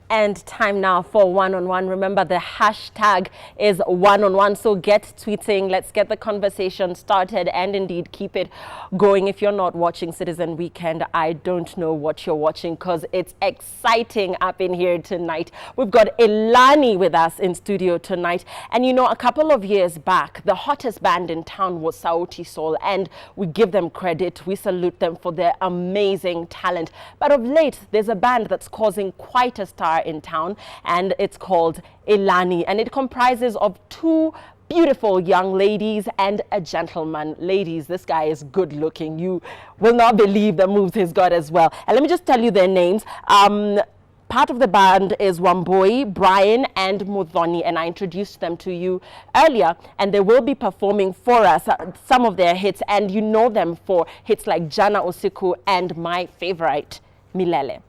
And time now for one-on-one. Remember, the hashtag is one-on-one, so get tweeting. Let's get the conversation started and indeed keep it going. If you're not watching Citizen Weekend, I don't know what you're watching, because it's exciting up in here tonight. We've got Elani with us in studio tonight. And you know, a couple of years back, the hottest band in town was Sauti Sol, and we give them credit. We salute them for their amazing talent. But of late, there's a band that's causing quite a star in town, and it's called Elani, and it comprises of two beautiful young ladies and a gentleman. Ladies, this guy is good looking. You will not believe the moves he's got as well. And let me just tell you their names. Part of the band is Wamboi, Brian, and Mudhoni, and I introduced them to you earlier, and they will be performing for us some of their hits, and you know them for hits like Jana Usiku and my favorite, Milele.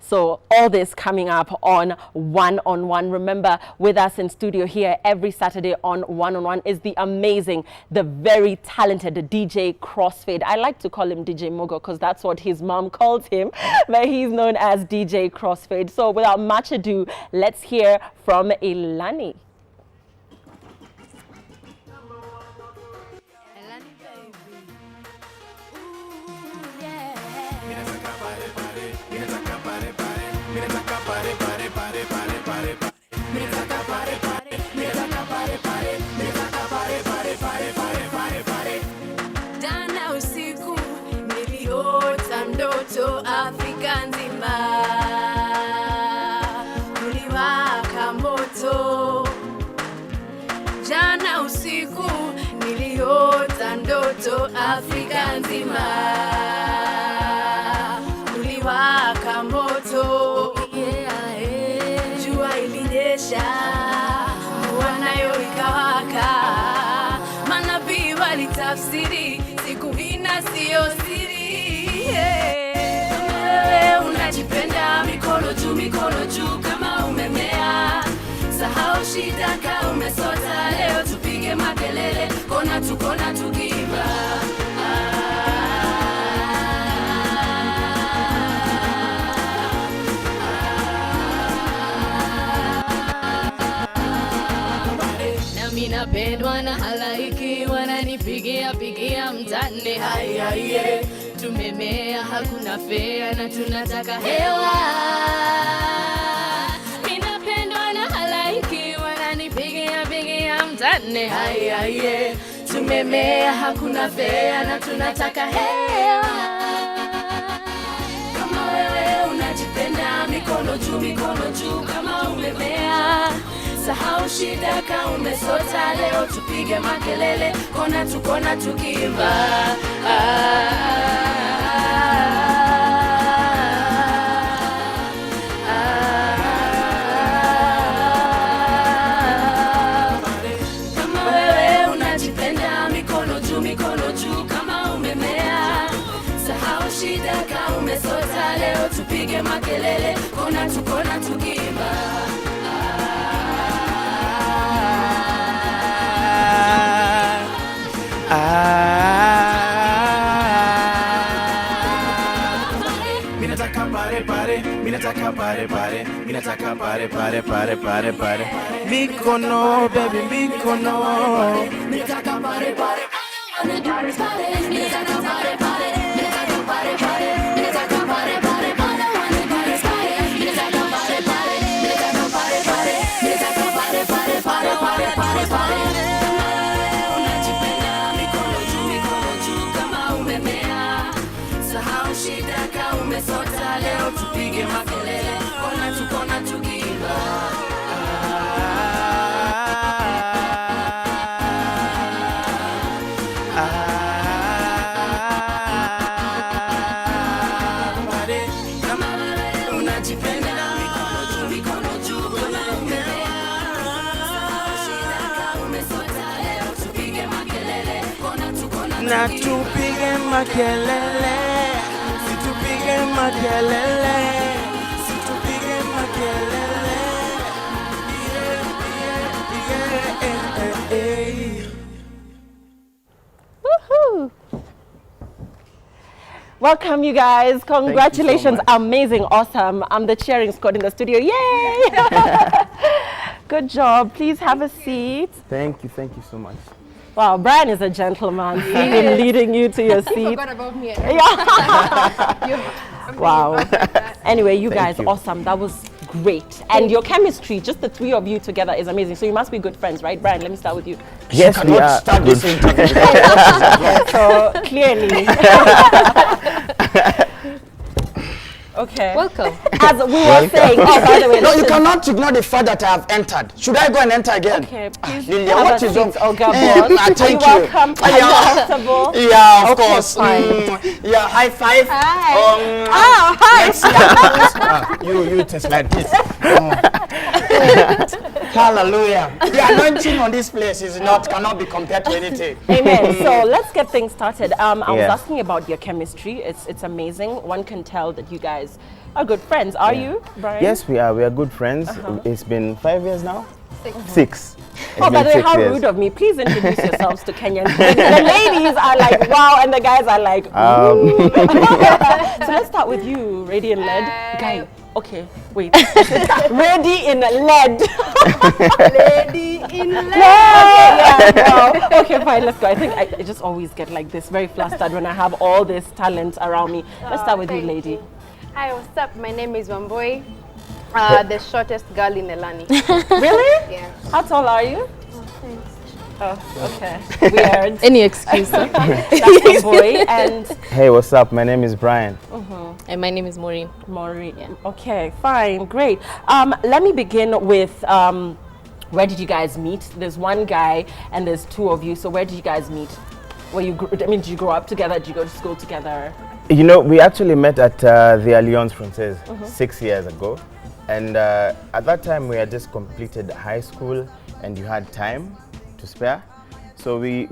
So all this coming up on One-on-One. Remember, with us in studio here every Saturday on One-on-One is the amazing, the very talented DJ Crossfade. I like to call him DJ Mogo because that's what his mom calls him, but he's known as DJ Crossfade. So without much ado, let's hear from Elani. Jana usiku niliota ndoto Afrika nzima, kuliwaka moto. Jana usiku niliota ndoto Afrika nzima, kuliwaka moto. Jua ilinyesha, mvua nayo ikawaka, manabii walitafsiri, siku hina siyo siri. Wewe unajipenda, mikono juu kama umemea. Sahau shida ka umesota, leo tupige makelele, kona tukiimba. Napendwa na halaiki, wananipigia mtande. Haiye, tumemea, hakuna fea na tunataka hewa. Minapendwa na halaiki, wananipigia mtande. Haiye, tumemea, hakuna fea na tunataka hewa. Kama wewe unajipenda, mikono juu kama umemea. Sahau shida ka umesota, leo tupige makelele, kona tukiimba. Kama wewe unajipenda, mikono juu kama umemea. Sahau shida ka umesota, leo tupige makelele, kona tukiimba. Pare. Mikono, baby, mikono. Umesota, leo tupige makelele, kona tukiimba. Kama wewe unajipenda, mikono juu kama umemea. Shida ka umesota, leo tupige makelele, kona na tupige makelele. Situpige makelele. Woohoo! Welcome, you guys. Congratulations. much. Amazing. Awesome. I'm the cheering squad in the studio. Yay! Good job. Please have a seat. Thank you so much. Wow, Brian is a gentleman. See him leading you to your seat. Forgot about me. Wow. Anyway, you Thank guys, you. awesome. That was great. And your chemistry, just the three of you together, is amazing. So you must be good friends, right? Brian, let me start with you. Yes, we are. Start this interview. So clearly. Okay. Welcome. As we were saying, oh, by the way, No, you listen. cannot ignore the fact that I have entered. Should I go and enter again? Okay, please Lillian, have what a is seat, wrong? Olga boss. Thank Are you you. welcome? Are you comfortable? Yeah, of Okay, course. fine. Yeah, high five. Hi. Hi. Let's see. You taste like this. Hallelujah. The anointing on this place cannot be compared to anything. Amen. So let's get things started. I was Yeah. asking about your chemistry. It's amazing. One can tell that you guys are good friends. Are you, Brian? Yes, we are. We are good friends. It's been 5 years now. 6. It's Oh, by been the way, 6 how years. rude of me. Please introduce yourselves to Kenyans. The ladies are like, wow, and the guys are like, ooh. So let's start with you, Ready in Lead. Guy, okay, wait. Ready in Lead. Lady in Okay, yeah, wow. Okay, fine, let's go. I think I just always get like this, very flustered when I have all this talent around me. Let's start with you, thank lady. you. Hi, what's up? My name is Wamboi, the shortest girl in Elani. Really? Yeah. How tall are you? Oh, okay. Weird. Any excuse, huh? That's my boy. And Hey, what's up? My name is Brian. And my name is Maureen. Maureen. Okay, fine, great. Let me begin with where did you guys meet? There's one guy and there's two of you. So where did you guys meet? Did you grow up together? Did you go to school together? You know, we actually met at the Alliance Française 6 years ago. And at that time, we had just completed high school and you had time to spare. So we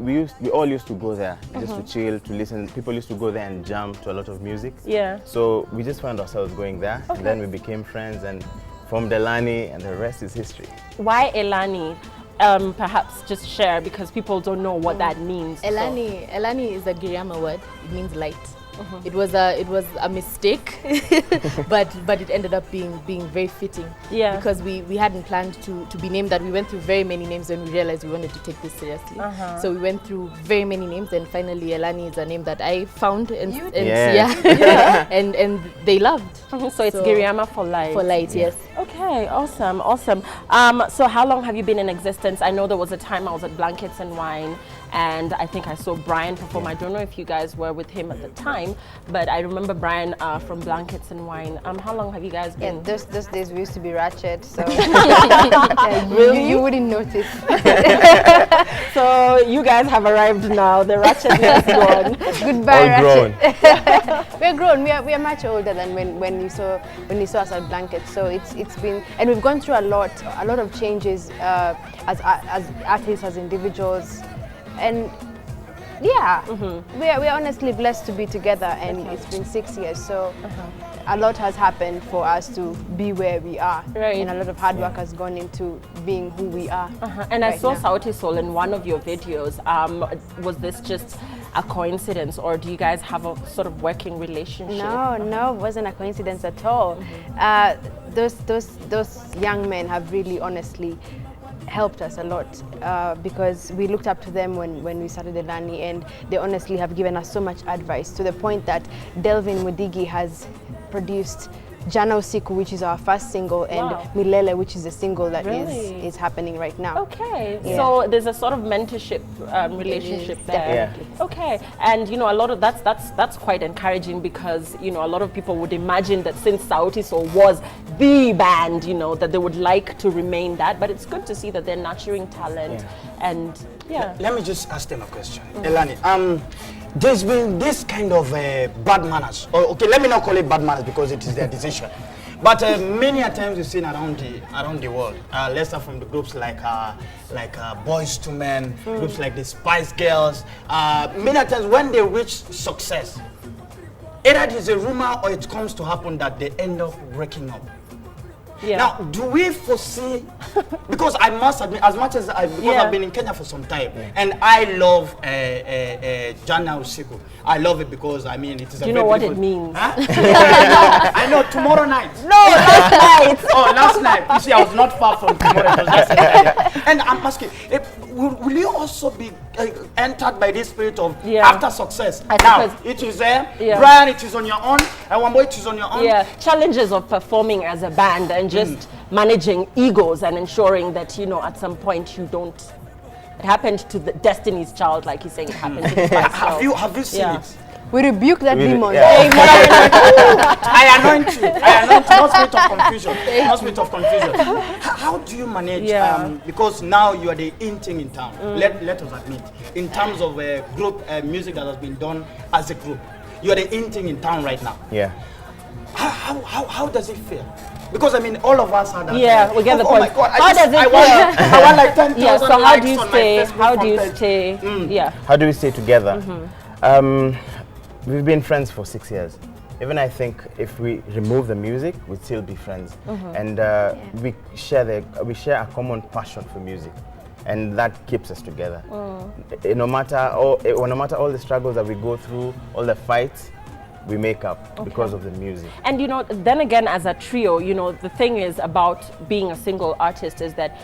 all used to go there just to chill, to listen. People used to go there and jam to a lot of music. Yeah. So we just found ourselves going there. And then we became friends and formed Elani, and the rest is history. Why Elani? Perhaps just share, because people don't know what that means. so- Elani is a Giriama word. It means light. It was a mistake, but it ended up being very fitting. Yeah. Because we hadn't planned to be named that. We went through very many names when we realized we wanted to take this seriously. So we went through very many names, and finally Elani is a name that I found and Yeah. and they loved. So it's Giriama for life. For light, yes. Okay, awesome. So how long have you been in existence? I know there was a time I was at Blankets and Wine, and I think I saw Brian perform. I don't know if you guys were with him at the time, but I remember Brian from Blankets and Wine. How long have you guys Yeah, been? those days we used to be ratchet, so Really? you wouldn't notice. So you guys have arrived now. The ratchetness gone. Goodbye, All grown. ratchet. We're grown. We are much older than when you saw us at Blankets. So it's been, and we've gone through a lot of changes as artists, as individuals, and yeah, we are honestly blessed to be together, and it's been 6 years. So a lot has happened for us to be where we are, Right. and a lot of hard work has gone into being who we are. And I right saw now. Sauti Soul in one of your videos. Was this just a coincidence, or do you guys have a sort of working relationship? No, it wasn't a coincidence at all. Those young men have really honestly helped us a lot because we looked up to them when we started Elani, and they honestly have given us so much advice, to the point that Delvin Mudigi has produced Jana Usiku, which is our first single, and Wow. Milele, which is a single that Really? is happening right now. Okay, Yeah. so there's a sort of mentorship relationship there. definitely. Okay, and you know, a lot of that's quite encouraging, because you know, a lot of people would imagine that since Sauti Soul was the band, you know, that they would like to remain that, but it's good to see that they're nurturing talent. And yeah. Let me just ask them a question. Elani, there's been this kind of bad manners. Or, okay, let me not call it bad manners because it is their decision. But many a times we've seen around the world, let's start from the groups like Boys to Men, groups like the Spice Girls. Many a times when they reach success, either it is a rumor or it comes to happen that they end up breaking up. Yeah. Now, do we foresee, because I must admit, as much as I've been in Kenya for some time, and I love Jana Usiku. I love it because, I mean, it is Do you know what it means? Huh? I know, tomorrow night. No, last night. Oh, last night. You see, I was not far from tomorrow. It was yesterday. And I'm asking, will you also be entered by this spirit of after success? Now, it is there. Brian, it is on your own. And Wambo, it is on your own. Yeah, challenges of performing as a band and just managing egos and ensuring that, you know, at some point you don't. It happened to the Destiny's Child, like he's saying it happened to the Have you seen it? We rebuke that demon. I anoint you. No spirit of confusion. No spirit of confusion. How do you manage? Because now you are the in thing in town. Let us admit, in terms of group music that has been done as a group, you are the in thing in town right now. Yeah. How does it feel? Because I mean, all of us are that. Yeah, we get the point. Oh my God, How does it feel? I want like 10,000 Yeah, so how do you stay? How do you page. stay? Yeah. How do we stay together? We've been friends for 6 years. Even I think if we remove the music, we'd still be friends. And we share a common passion for music, and that keeps us together. No matter all the struggles that we go through, all the fights, we make up because of the music. And you know, then again, as a trio, you know, the thing is about being a single artist is that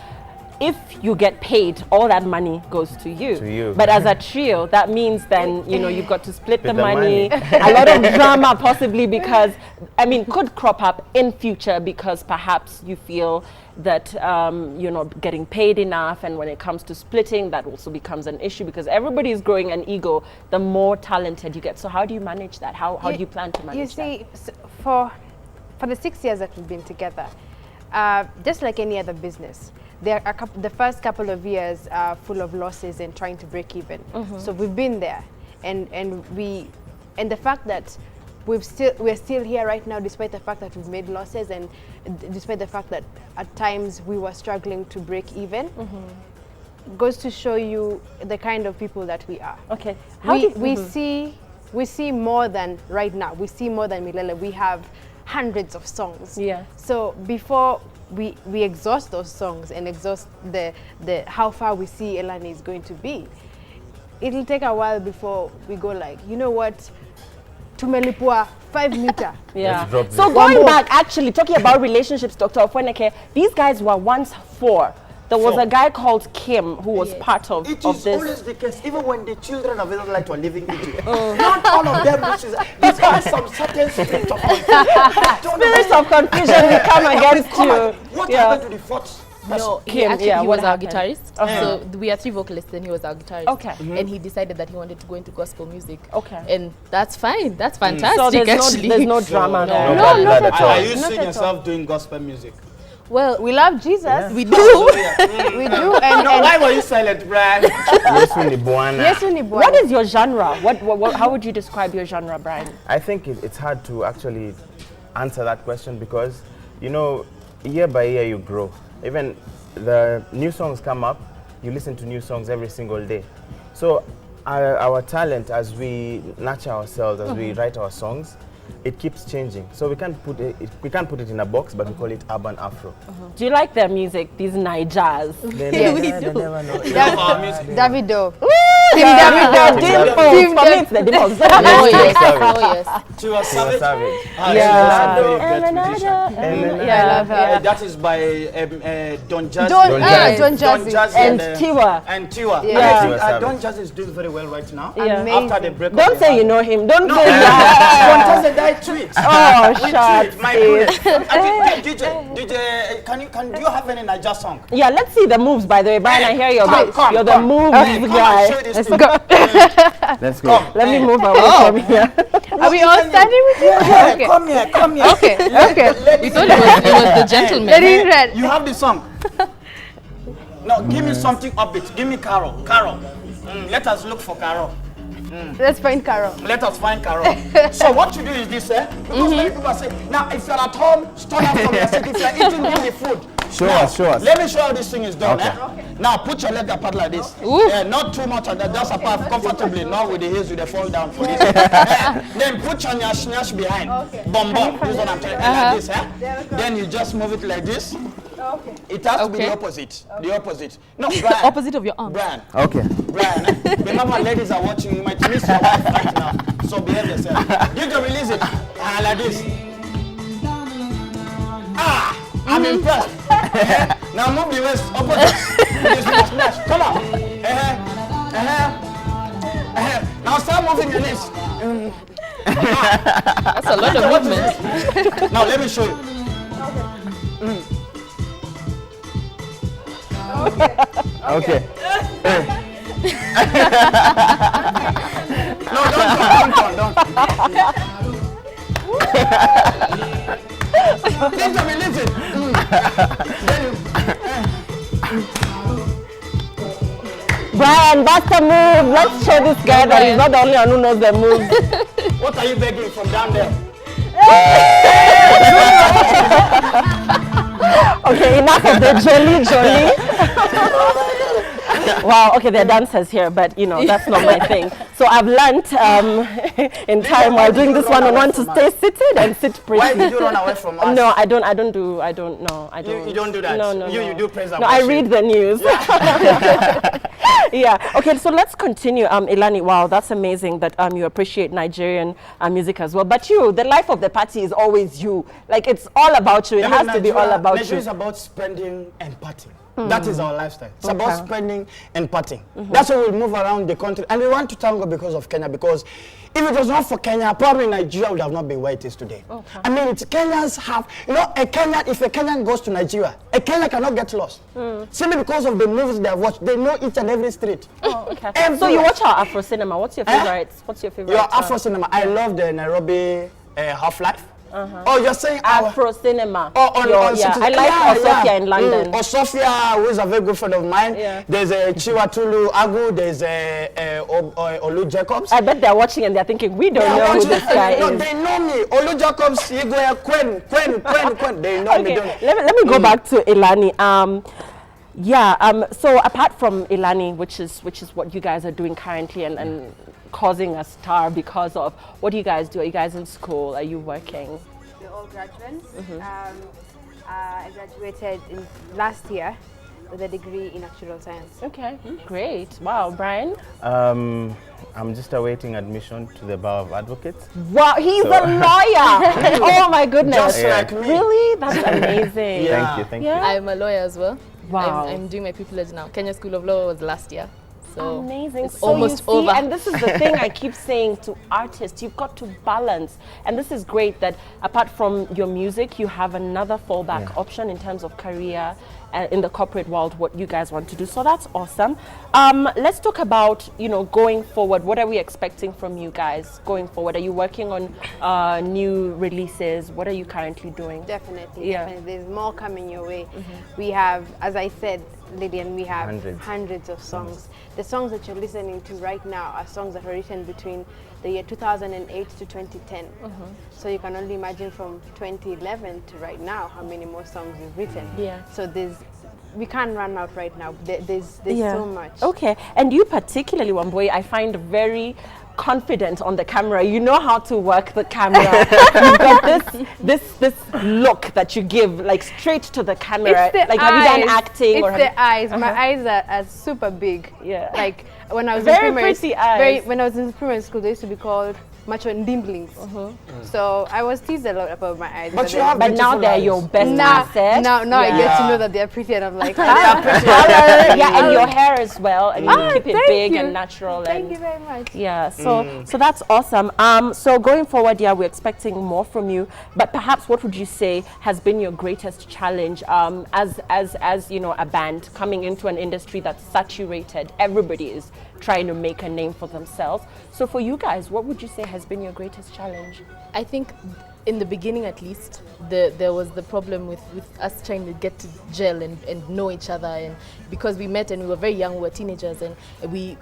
if you get paid, all that money goes to you. But as a trio, that means then, you know, you've got to split the money. A lot of drama possibly because, I mean, could crop up in future because perhaps you feel that you're not getting paid enough, and when it comes to splitting, that also becomes an issue because everybody is growing an ego the more talented you get. So how do you manage that? How do you plan to manage that? You see, for the 6 years that we've been together, just like any other business, the first couple of years are full of losses and trying to break even. So we've been there, and the fact that we're still here right now, despite the fact that we've made losses and despite the fact that at times we were struggling to break even, goes to show you the kind of people that we are. Okay, we see more than right now. We see more than Milele. We have hundreds of songs. Yeah. So before we exhaust those songs and exhaust the how far we see Elani is going to be, it'll take a while before we go like, you know what, tumelipua 5 meter. Yeah. So going back, actually talking about relationships, Dr. Ofweneke, these guys were once 4. There was a guy called Kim who was part of this. It is always the case, even when the children of Israelites were living in Egypt. Not all of them, there's always some certain spirit of confusion. Spirits of confusion will come against you. What happened to the fourth? No, he was our guitarist. So we are 3 vocalists and he was our guitarist. Okay. And he decided that he wanted to go into gospel music. Okay. And that's fine. That's fantastic. So there's no drama. No, not at all. Are you seeing yourself doing gospel music? Well, we love Jesus. Yeah. We do. We do. And why were you silent, Brian? What is your genre? How would you describe your genre, Brian? I think it's hard to actually answer that question because, you know, year by year you grow. Even the new songs come up, you listen to new songs every single day. So our talent, as we nurture ourselves, as we write our songs, it keeps changing. So we can't put it in a box, but we call it urban Afro. Do you like their music, these Naijas? Yeah, we do. Davido. Team Davido. Dimples. For me, it's the Dimples. Oh yes. Tiwa Savage. Yeah. I love her. That is by Don Jazzy. Don Jazzy. And Tiwa. Yeah. Don Jazzy is doing very well right now. After the breakup. Don't say you know him. Don't say Don Jazzy died tweets. Oh, shut. My goodness. DJ, do you have any Naija song? Yeah, let's see the moves, by the way. Brian, I hear you're the moves guy. Let's go. Let's go. Let me move away from here. Are we all standing with you? Okay. Come here. Okay. We thought it was the gentleman. You have the song. No, give me something upbeat. Give me Carol. Let us look for Carol. Let's find Carol. Let us find Carol. So what you do is this, because many people say, now if you're at home, stand up from your seat. If you're eating the food, Show us. Let me show how this thing is done. Okay. Now put your leg apart like this. Not too much, just apart comfortably. Not with the heels, with the fall down for this. Then put your nyash behind. Bum. This is what I'm telling you. Like this. Then you just move it like this. It has to be the opposite. The opposite. No, Brian. Opposite of your arm. Brian. Okay. Brian. Remember, ladies are watching. You might miss your wife right now. So behave yourself. You can release it. Like this. I'm impressed. Now move the waist opposite. Smash. Come on. Now start moving your lips. That's a lot of movement. Now let me show you. Okay. No, don't. Listen. Brian, that's the move. Let's show this guy that he's not the only one who knows the moves. What are you begging from down there? Okay, enough of the jolly. Wow, okay, there are dancers here, but you know, that's not my thing. So I've learnt in time while doing this one-on-one to stay seated and sit pretty. Why did you run away from us? No, I don't know. You don't do that? No. You do praise and No, I worship. read the news. Yeah, okay, so let's continue. Elani, wow, that's amazing that you appreciate Nigerian music as well. But you, the life of the party is always you. Like, it's all about you. It has to be all about Nigeria you. is about spending and partying. That is our lifestyle. It's about spending and partying. That's why we move around the country. And we want to thank God because of Kenya, because if it was not for Kenya, probably Nigeria would have not been where it is today. I mean, Kenyans have, you know, if a Kenyan goes to Nigeria, a Kenyan cannot get lost. Simply because of the movies they have watched. They know each and every street. Oh, okay. So you watch our Afro cinema. What's your favorite? Your Afro cinema. I love the Nairobi Half-Life. Oh, you're saying Afro cinema. Oh, on I like Osofia in London. Osofia, who is a very good friend of mine. There's a Chiwatulu Agu. There's a Olu Jacobs. I bet they're watching and they're thinking, we don't know who this guy is. No, they know me. Olu Jacobs, Igwe, Quen. They know me. Let me go back to Elani. So apart from Elani, which is what you guys are doing currently and causing a star because of, what do you guys do? Are you guys in school? Are you working? We're all graduates. I graduated last year with a degree in actuarial science. Okay, great. Wow, Brian? I'm just awaiting admission to the Bar of Advocates. Wow, he's a lawyer! Oh my goodness. Just like me. Really? That's amazing. Thank you. I'm a lawyer as well. Wow. I'm doing my pupillage now. Kenya School of Law was last year. So amazing. it's So almost you see, over. and this is the thing I keep saying to artists, you've got to balance. And this is great that apart from your music, you have another fallback option in terms of career in the corporate world, what you guys want to do. So that's awesome. Let's talk about, going forward. What are we expecting from you guys going forward? Are you working on new releases? What are you currently doing? Definitely. There's more coming your way. We have, as I said, Lydian, we have hundreds of songs. The songs that you're listening to right now are songs that were written between the year 2008 to 2010. So you can only imagine from 2011 to right now how many more songs you've written. So we can't run out right now. There's so much. Okay, and you particularly, Wambui, I find very confident on the camera. You know how to work the camera. You've got this look that you give, like, straight to the camera. Like, have you done acting? It's the eyes. My eyes are super big. Like when I was Very in primary, pretty eyes. when I was in primary school, they used to be called macho and dimplings. So I was teased a lot about my eyes. But now they're your best asset. Now I get to know that they're pretty, and I'm like, and your hair as well, and you keep it big and natural. Thank you very much. Yeah, so that's awesome. So going forward, we're expecting more from you. But perhaps, what would you say has been your greatest challenge as a band coming into an industry that's saturated? Everybody is trying to make a name for themselves. So for you guys, what would you say has been your greatest challenge? I think in the beginning at least, there was the problem with us trying to get to gel and know each other, and because we met and we were very young, we were teenagers, and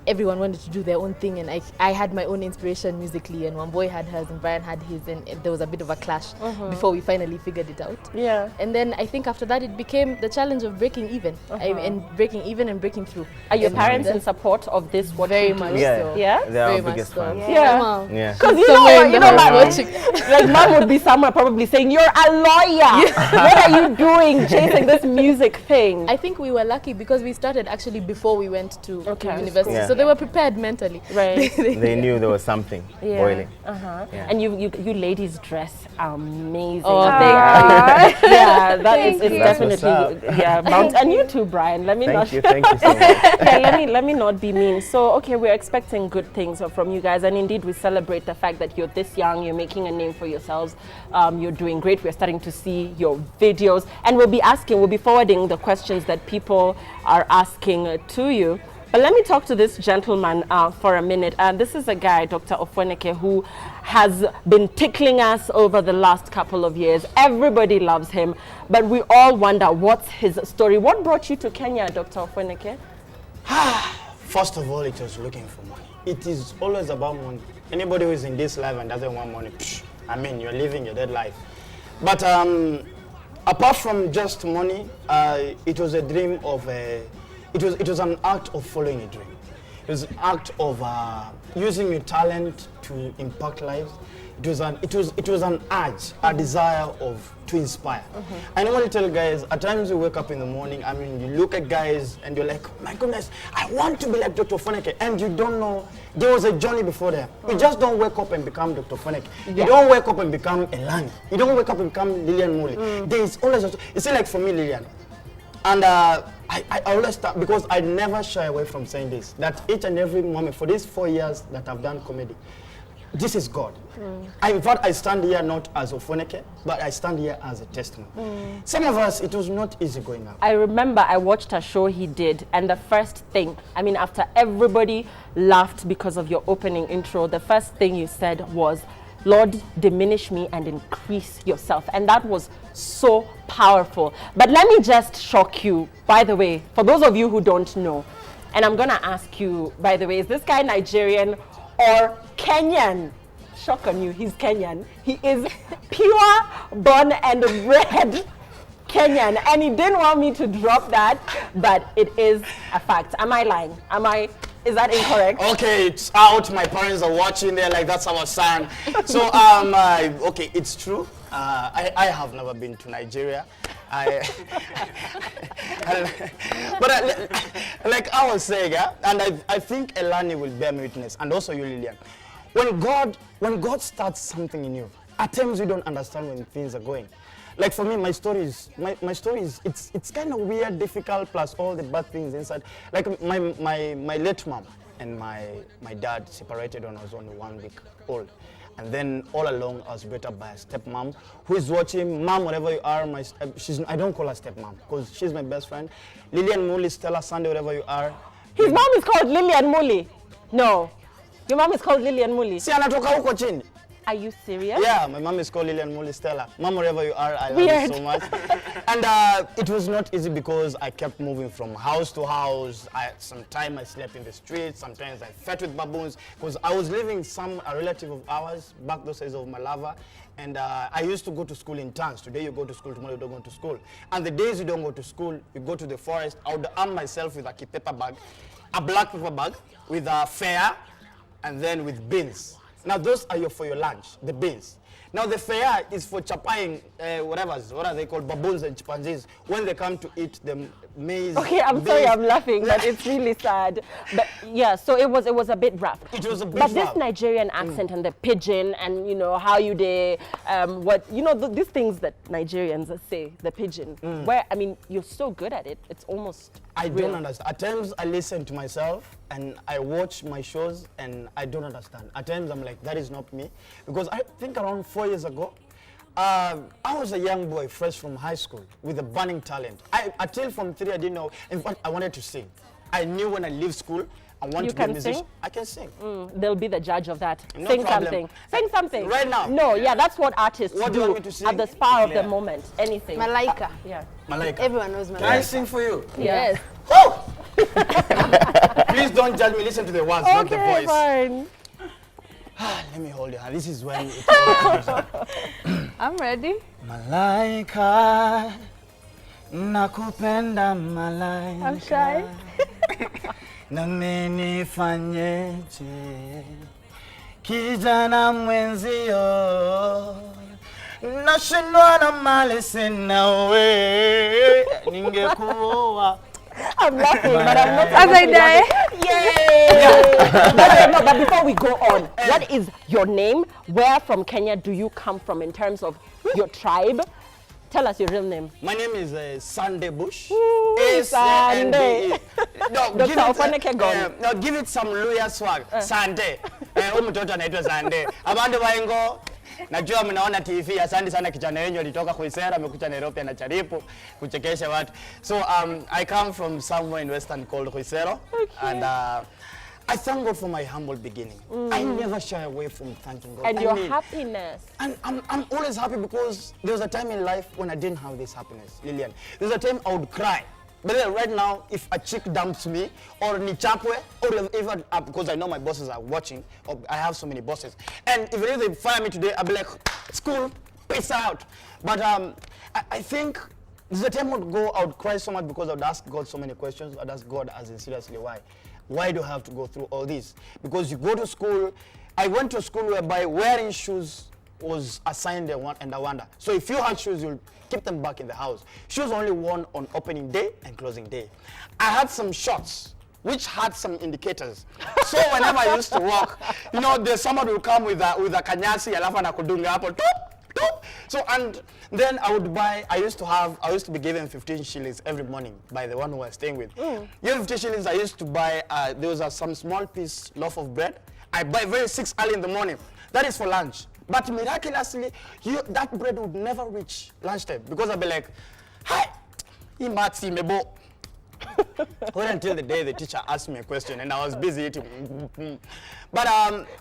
everyone wanted to do their own thing, and I had my own inspiration musically, and one boy had hers and Brian had his, and there was a bit of a clash before we finally figured it out. Yeah. And then I think after that it became the challenge of breaking even, and breaking even and breaking through. Are your parents in support of this? What Very you do? much Yeah. so. Yeah? They're Very our much biggest so. fans. Yeah. Yeah. Because you Somewhere know, in the house mom, watching. like mom would be somewhere probably saying, "You're a lawyer. What are you doing chasing this music thing?" I think we were lucky because we started actually before we went to university, Yeah. so they were prepared mentally. Right. They knew there was something boiling. Yeah. And you ladies dress amazing. Oh, Yeah, that is it's That's what's definitely Mount. And you too, Brian. Let me not Thank you so much. let me not be mean. So okay, we're expecting good things from you guys, and indeed we celebrate the fact that you're this young, you're making a name for yourselves, you're doing great. We're starting to see your videos, and we'll be forwarding the questions that people are asking to you. But let me talk to this gentleman for a minute. This is a guy, Dr. Ofweneke, who has been tickling us over the last couple of years. Everybody loves him, but we all wonder what's his story. What brought you to Kenya, Dr. Ofweneke? First of all, it was looking for money. It is always about money. Anybody who is in this life and doesn't want money, I mean, you're living a dead life. But apart from just money, it was a dream of it was an act of following a dream. It was an act of using your talent to impact lives. It was an urge, a desire to inspire. I normally tell guys, at times you wake up in the morning, I mean, you look at guys and you're like, my goodness, I want to be like Dr. Ofweneke, and you don't know, there was a journey before there. You just don't wake up and become Dr. Ofweneke. You don't wake up and become Elani. You don't wake up and become Lillian Muli. There is always, you see, like for me, Lillian, and I always start, because I never shy away from saying this, that each and every moment, for these 4 years that I've done comedy, this is God. In fact, I stand here not as Ofweneke, but I stand here as a testimony. Some of us, it was not easy going up. I remember I watched a show he did, and the first thing, I mean, after everybody laughed because of your opening intro, the first thing you said was, "Lord, diminish me and increase yourself." And that was so powerful. But let me just shock you, by the way, for those of you who don't know, and I'm gonna ask you, by the way, is this guy Nigerian or Kenyan? Shock on you, he's Kenyan. He is pure, born and bred Kenyan. And he didn't want me to drop that, but it is a fact. Am I lying? Is that incorrect? Okay, it's out. My parents are watching. They're like, that's our son. So, okay, it's true. I have never been to Nigeria. But like I was saying, and I think Elani will bear me witness, and also you, Lillian. When God starts something in you, at times you don't understand when things are going. Like for me, my story is it's kind of weird, difficult, plus all the bad things inside. Like my late mom and my dad separated when I was only 1 week old. And then all along I was brought up by a stepmom who is watching. Mom, whatever you are, I don't call her stepmom because she's my best friend. Lillian Muli, Stella Sunday, whatever you are. His mom is called Lillian Muli. No. Your mom is called Lillian Muli. Si anatoka huko chini. Are you serious? Yeah, my mom is called Lillian Muli Stella. Mom, wherever you are, I love you so much. And it was not easy because I kept moving from house to house. Sometimes I slept in the streets. Sometimes I fought with baboons because I was living with a relative of ours back those days of Malava. And I used to go to school in towns. Today you go to school, tomorrow you don't go to school. And the days you don't go to school, you go to the forest. I would arm myself with a paper bag, a black paper bag with a fare, and then with beans. Now those are for your lunch, the beans. Now the fare is for chapaying what are they called, baboons and chimpanzees, when they come to eat the maize. Okay, I'm beans. sorry, I'm laughing, but it's really sad. But yeah, so it was a bit rough. It was a bit rough. But rough. this Nigerian accent and the pidgin and how you they these things that Nigerians say, the pidgin. Where I mean, you're so good at it. It's almost I real. don't understand. At times I listen to myself and I watch my shows and I don't understand. At times I'm like, that is not me. Because I think around 4 years ago, I was a young boy fresh from high school with a burning talent. Until from 3 I didn't know. In fact, I wanted to sing. I knew when I leave school, I want You to be a can musician. sing? I can sing. They'll be the judge of that. No Sing problem. something. Sing something. Right now? No, yeah, that's what artists What do you want me to sing? at the spur of the Yeah. moment. Anything. Malaika. Yeah. Malaika. Everyone knows Can I Malaika. sing for you? Yes. Oh! Please don't judge me. Listen to the words, not the Okay, voice. fine. Let me hold your hand. This is when it's all I'm ready. Malaika, nakupenda malaika. I'm shy. Nami nifanyeje kijana mwenzio, nashindwa na mali sina we, ningekuoa. I'm laughing, but I'm not. As I die. Yay! But before we go on, what is your name? Where from Kenya do you come from in terms of your tribe? Tell us your real name. My name is Sunday Bush. Sunday. No, Dr. Ofweneke gone. No, give it some Luya swag. Sunday. Mtoto anaitwa Sunday. Abantu baingo. Najua mnaona TV. Asante sana kijana wenyu alitoka Khwisera amekuja Nairobi anajaribu kuchekesha watu. So I come from somewhere in Western called Khwisera. And I thank God for my humble beginning. I never shy away from thanking God. And your happiness. And I'm always happy because there was a time in life when I didn't have this happiness, Lillian. There was a time I would cry. But then right now, if a chick dumps me, or nichapwe, or even because I know my bosses are watching, or I have so many bosses, and even if they fire me today, I'll be like, school, peace out. But I think there's a time I would cry so much because I would ask God so many questions. I'd ask God as in seriously, why? Why do I have to go through all this? Because you go to school, I went to a school whereby wearing shoes was assigned a wonder. So if you had shoes, you'll keep them back in the house. Shoes only worn on opening day and closing day. I had some shorts which had some indicators. So whenever I used to walk, you know, there's somebody who come with a kanyasi, alafu anakudunga hapo, toop, toop. So and then I used to be given 15 shillings every morning by the one who I was staying with. You have 15 shillings, I used to buy, there was some small piece loaf of bread. I buy very 6 early in the morning. That is for lunch. But miraculously, that bread would never reach lunchtime because I'd be like, hi, mebo. Wait until the day the teacher asked me a question and I was busy eating. But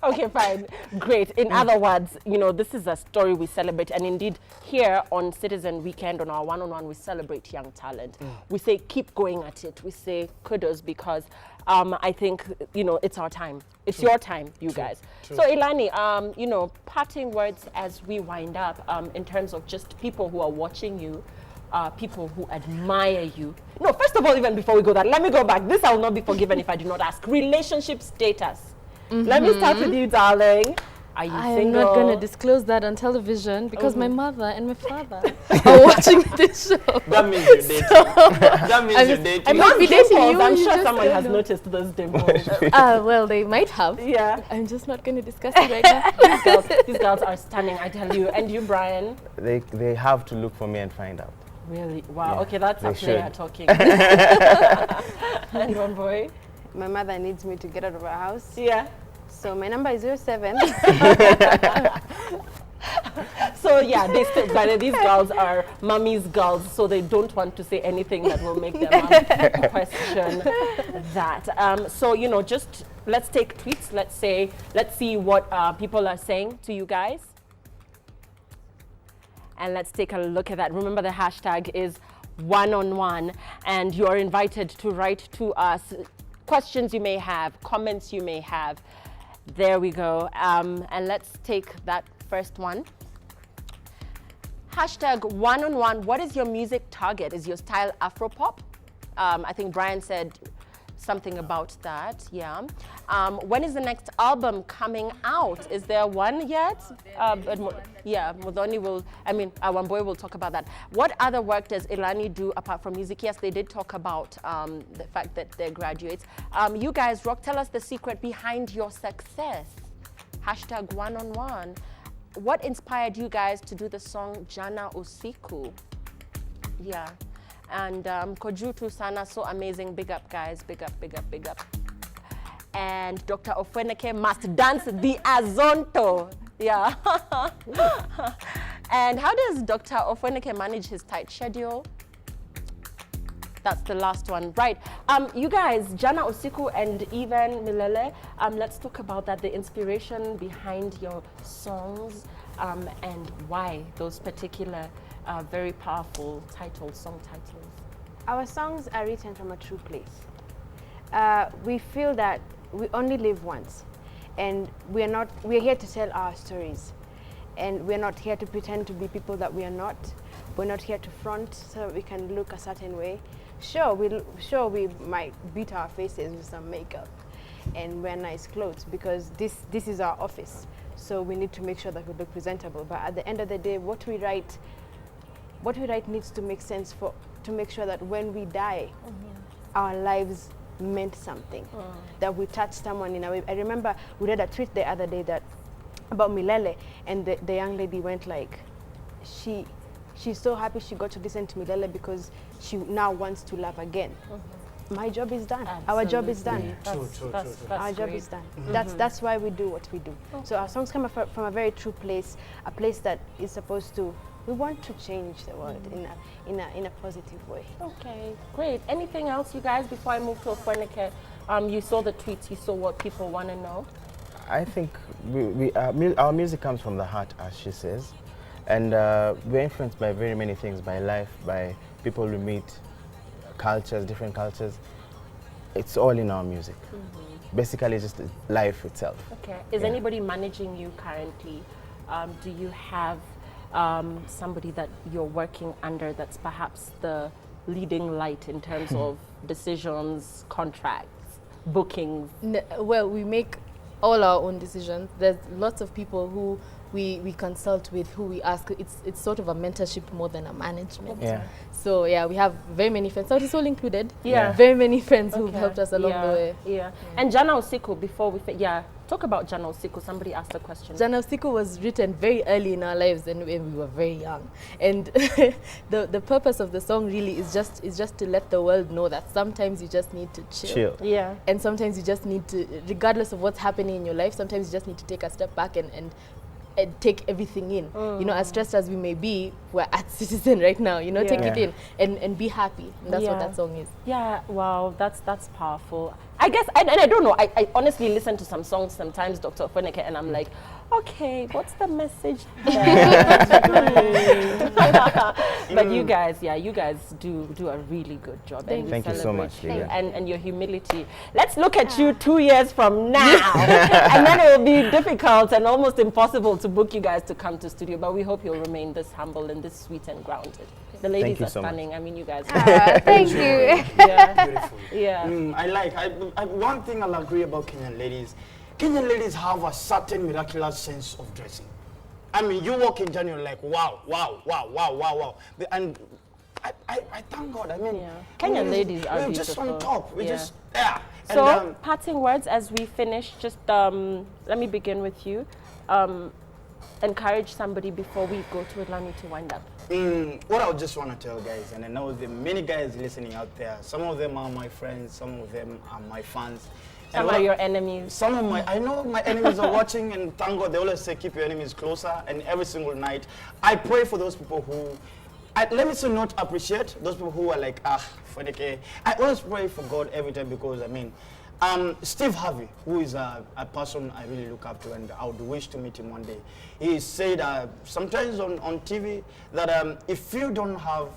Okay, fine. Great. In other words, you know, this is a story we celebrate. And indeed, here on Citizen Weekend, on our one-on-one, we celebrate young talent. We say, keep going at it. We say kudos because I think, you know, it's our time. It's your time, you guys. So, Elani, you know, parting words as we wind up in terms of just people who are watching you, people who admire you. No, first of all, even before we go that, let me go back. This I will not be forgiven if I do not ask. Relationship status. Let me start with you, darling. Are you I single? am not going to disclose that on television because my mother and my father are watching this show. that means you're dating. That means you're dating. I might be dating Dimples, you. I'm you sure just someone don't has know. noticed those dimples. Well, they might have. Yeah. I'm just not going to discuss it right now. These girls are stunning, I tell you. And you, Brian? They have to look for me and find out. Really? Wow. Yeah, Okay, that's a they player should. talking. And one boy? My mother needs me to get out of her house. Yeah. So my number is 07. So yeah, but these girls are mommy's girls, so they don't want to say anything that will make their mom question that. So you know, just let's take tweets. Let's see what people are saying to you guys, and let's take a look at that. Remember, the hashtag is one-on-one, and you are invited to write to us questions you may have, comments you may have. There we go. And let's take that first one. Hashtag one-on-one. What is your music target? Is your style Afropop? I think Brian said something about that. Yeah. When is the next album coming out? Is there one yet? Yeah, Mudhoni will, our boy will talk about that. What other work does Elani do apart from music? Yes, they did talk about the fact that they're graduates. You guys rock, tell us the secret behind your success. Hashtag one-on-one. What inspired you guys to do the song Jana Usiku? Yeah. And Kojutu Sana, so amazing. Big up, guys. Big up, big up, big up. And Dr. Ofweneke must dance the Azonto. Yeah. And how does Dr. Ofweneke manage his tight schedule? That's the last one, right? You guys, Jana Osiku and Even Milele, let's talk about that, the inspiration behind your songs, and why those particular very powerful song titles. Our songs are written from a true place. We feel that we only live once, and we're here to tell our stories, and we're not here to pretend to be people that we are not. We're not here to front so we can look a certain way. Sure, we might beat our faces with some makeup and wear nice clothes because this is our office. So we need to make sure that we look presentable. But at the end of the day, what we write needs to make sense to make sure that when we die, our lives meant something, that we touched someone in a way. I remember we read a tweet the other day about Milele, and the young lady went like, she's so happy she got to listen to Milele because she now wants to love again. My job is done. Absolutely. Our job is done. True. Our job is done. That's why we do what we do. So our songs come from a very true place, a place that is supposed to. We want to change the world in a positive way. Okay, great. Anything else, you guys, before I move to Ofweneke? You saw the tweets, you saw what people want to know. I think our music comes from the heart, as she says. And we're influenced by very many things, by life, by people we meet, cultures, different cultures. It's all in our music. Basically, just life itself. Okay. Is anybody managing you currently? Do you have somebody that you're working under that's perhaps the leading light in terms of decisions, contracts, bookings? Well, we make all our own decisions. There's lots of people who we consult with, who we ask. It's sort of a mentorship more than a management. Yeah. So yeah, we have very many friends. So it's all included. Yeah. Very many friends who've helped us along the way. Yeah. And Jana Osiku, before we talk about Jana Osiku. Somebody asked a question. Jana Osiku was written very early in our lives, and we were very young. And the purpose of the song really is just to let the world know that sometimes you just need to chill. Yeah. And sometimes you just need to, regardless of what's happening in your life, sometimes you just need to take a step back and take everything in. You know, as stressed as we may be, we're at Citizen right now, you know, take it in and be happy. And that's what that song is. Yeah, wow, that's powerful. I guess, and I don't know, I honestly listen to some songs sometimes, Dr. Ofweneke, and I'm like, okay, what's the message there? But you guys do a really good job. Thank you so much, Lily. And your humility. Let's look at you 2 years from now. And then it will be difficult and almost impossible to book you guys to come to studio, but we hope you'll remain this humble and this sweet and grounded. The ladies are stunning. I mean, you guys. Thank you. Yeah. Beautiful. Yeah. One thing I'll agree about Kenyan ladies. Kenyan ladies have a certain miraculous sense of dressing. I mean, you walk in January like, wow. And I thank God. I mean, Kenyan ladies are we're beautiful. just on top. We're just So, parting words as we finish, just let me begin with you. Encourage somebody before we go to Elani to wind up. What I just want to tell guys, and I know there are many guys listening out there. Some of them are my friends, some of them are my fans. Some are your enemies. Some of I know my enemies are watching, and thank God they always say keep your enemies closer. And every single night, I pray for those people who, let me say not appreciate, those people who are like, Ofweneke. I always pray for God every time because, I mean, Steve Harvey, who is a person I really look up to and I would wish to meet him one day. He said sometimes on TV that if you don't have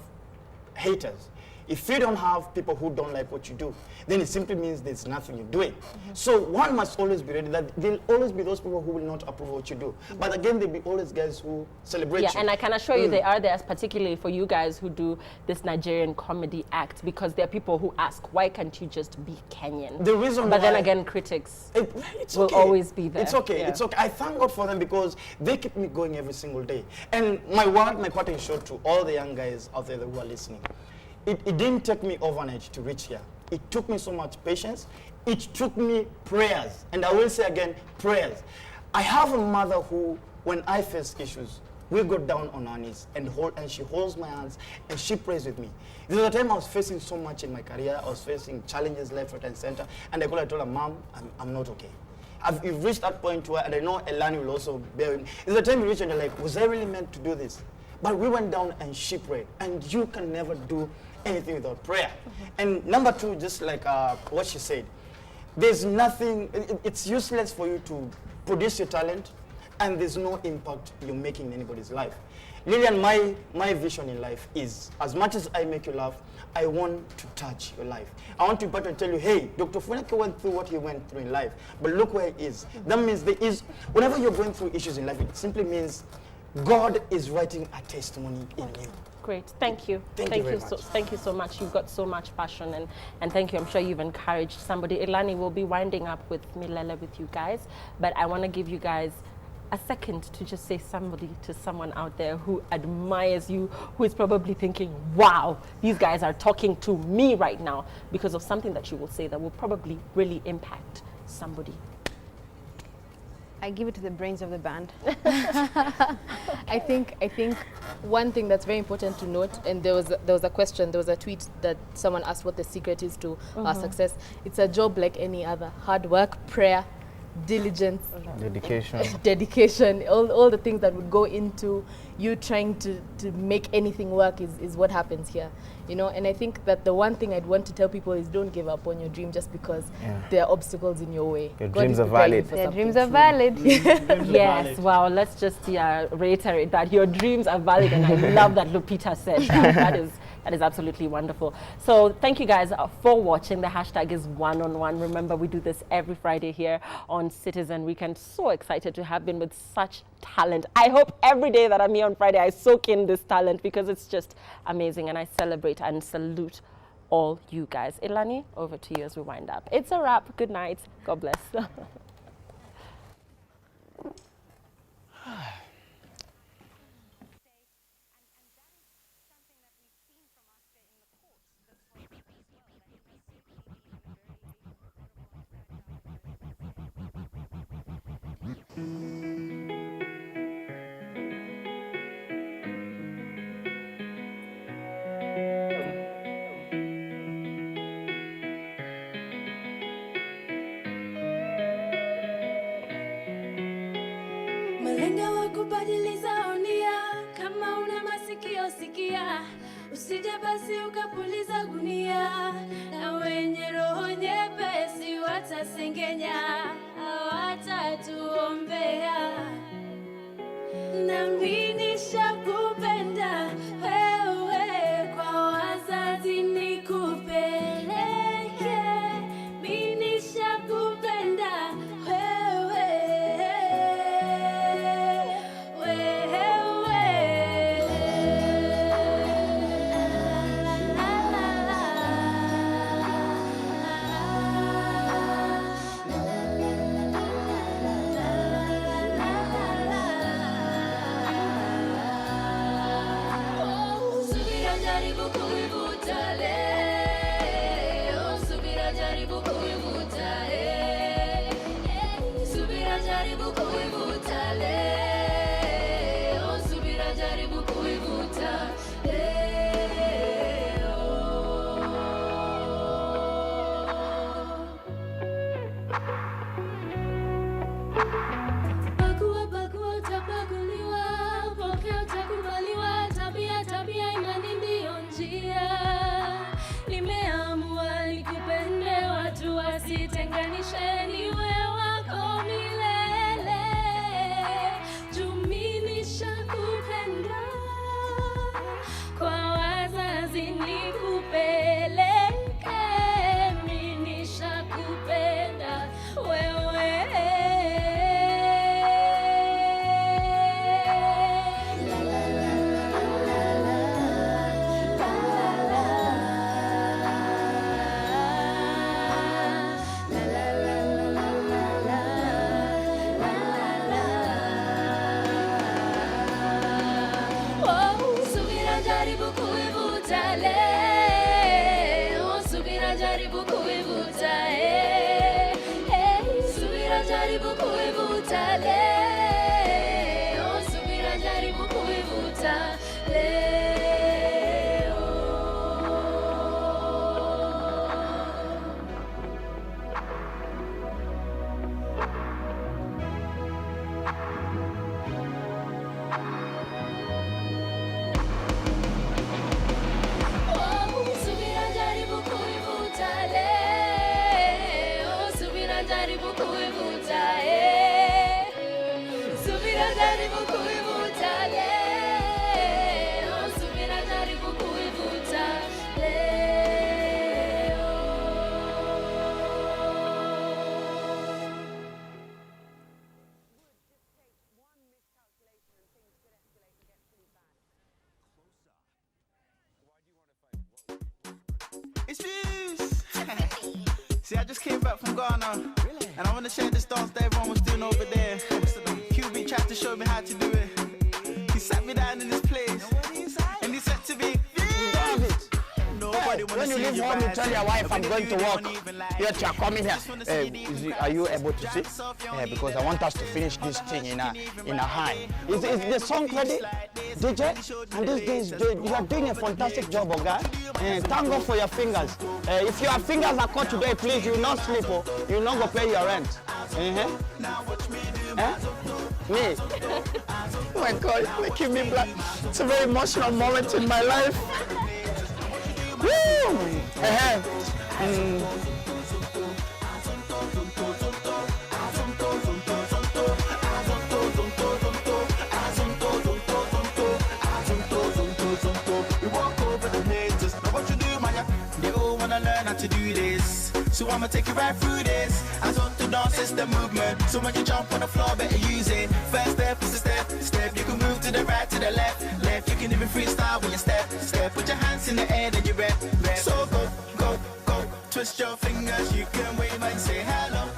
haters, if you don't have people who don't like what you do, then it simply means there's nothing you're doing. So one must always be ready that there'll always be those people who will not approve what you do. But again, there'll be always guys who celebrate you. Yeah, and I can assure you they are there, particularly for you guys who do this Nigerian comedy act, because there are people who ask, why can't you just be Kenyan? The reason but why, then again, critics it's will okay. always be there. It's okay, it's okay. I thank God for them because they keep me going every single day. And my parting shot to all the young guys out there who are listening. It didn't take me overnight to reach here. It took me so much patience. It took me prayers. And I will say again, prayers. I have a mother who, when I face issues, we go down on our knees and she holds my hands and she prays with me. There was a time I was facing so much in my career. I was facing challenges left, right, and center. And I told her, Mom, I'm not okay. You've reached that point where, and I know Elani will also bear with me. There's a time you reach and you're like, was I really meant to do this? But we went down and she prayed. And you can never do anything without prayer. And number two, just like what she said, there's nothing, it's useless for you to produce your talent and there's no impact you're making in anybody's life. Lillian, my vision in life is, as much as I make you laugh, I want to touch your life. I want to be able to tell you, hey, Dr. Ofweneke went through what he went through in life, but look where he is. That means there is, whenever you're going through issues in life, it simply means God is writing a testimony in you. Great, thank you. Thank you very much. Thank you so much. You've got so much passion, and thank you. I'm sure you've encouraged somebody. Elani will be winding up with Milele with you guys, but I want to give you guys a second to just say somebody to someone out there who admires you, who is probably thinking, wow, these guys are talking to me right now, because of something that you will say that will probably really impact somebody. I give it to the brains of the band. I think one thing that's very important to note, and there was a question, there was a tweet that someone asked what the secret is to our success. It's a job like any other: hard work, prayer, diligence, dedication, all the things that would go into you trying to make anything work is what happens here, you know. And I think that the one thing I'd want to tell people is don't give up on your dream just because there are obstacles in your way. Your dreams are valid. Their dreams are valid. Yes, wow, let's just reiterate that your dreams are valid, and I love that Lupita said that. That is absolutely wonderful. So thank you guys for watching. The hashtag is one-on-one. Remember, we do this every Friday here on Citizen Weekend. So excited to have been with such talent. I hope every day that I'm here on Friday, I soak in this talent because it's just amazing. And I celebrate and salute all you guys. Elani, over to you as we wind up. It's a wrap. Good night. God bless. Malenga wa kubadiliza onia, kama una masikio sikia, usije basi ukapuliza gunia, na wenye roho nyepesi watasengenya, watatuombea. Nami nishakupenda wewe, kwa wazazi nikupeleke. Mimi nishakupenda wewe. Subira jaribu kuivuta leo, subira jaribu kuivuta subira jaribu kuivuta leo, subira jaribu kuivuta leo. Bagua utabaguliwa, pokea utakubaliwa, tabia imani ndiyo njia. Nimeamua nikupende, watu wasitenganishe, niwe wako milele. Jumi nishakupenda, kwa wazazi nikupeleke. Mimi nishakupenda wewe. Subira jaribu kuivuta leo, subira jaribu kuivuta subira jaribu kuivuta leo, subira jaribu kuivuta leo. It's views. See, I just came back from Ghana. Really? And I want to share this dance that everyone was doing over there. QB tried to show me how to do it. He sat me down in this place. And he said to me, David, nobody when you leave home, you tell your wife, I'm going to work. Yet you are coming here. Are you able to sit? Because I want us to finish this thing in a high. Is the song ready, DJ? And these days, you are doing a fantastic job, okay? Thank God for your fingers. If your fingers are cut today, please, you will not sleep, or you will not go pay your rent. Me? Oh my God, it's making me black. It's a very emotional moment in my life. We walk over the haters. Now what you do, man? They all wanna learn how to do this. So I'ma take you right through this. As on to dance, it's the movement. So when you jump on the floor, better use it. First step is a step. You can move to the right, to the left. You can even freestyle when you step. Put your hands in the air, then you rap. So go. Twist your fingers, you can wave and say hello,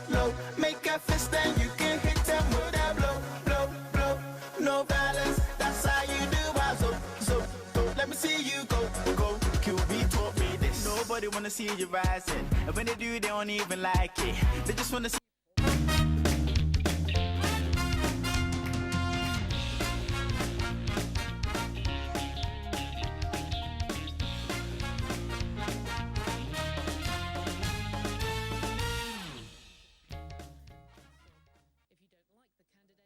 low. Make a fist and you can hit them with a blow. No balance, that's how you do. So, let me see you go. QB taught me this. Nobody wanna see you rising, and when they do, they don't even like it. They just wanna see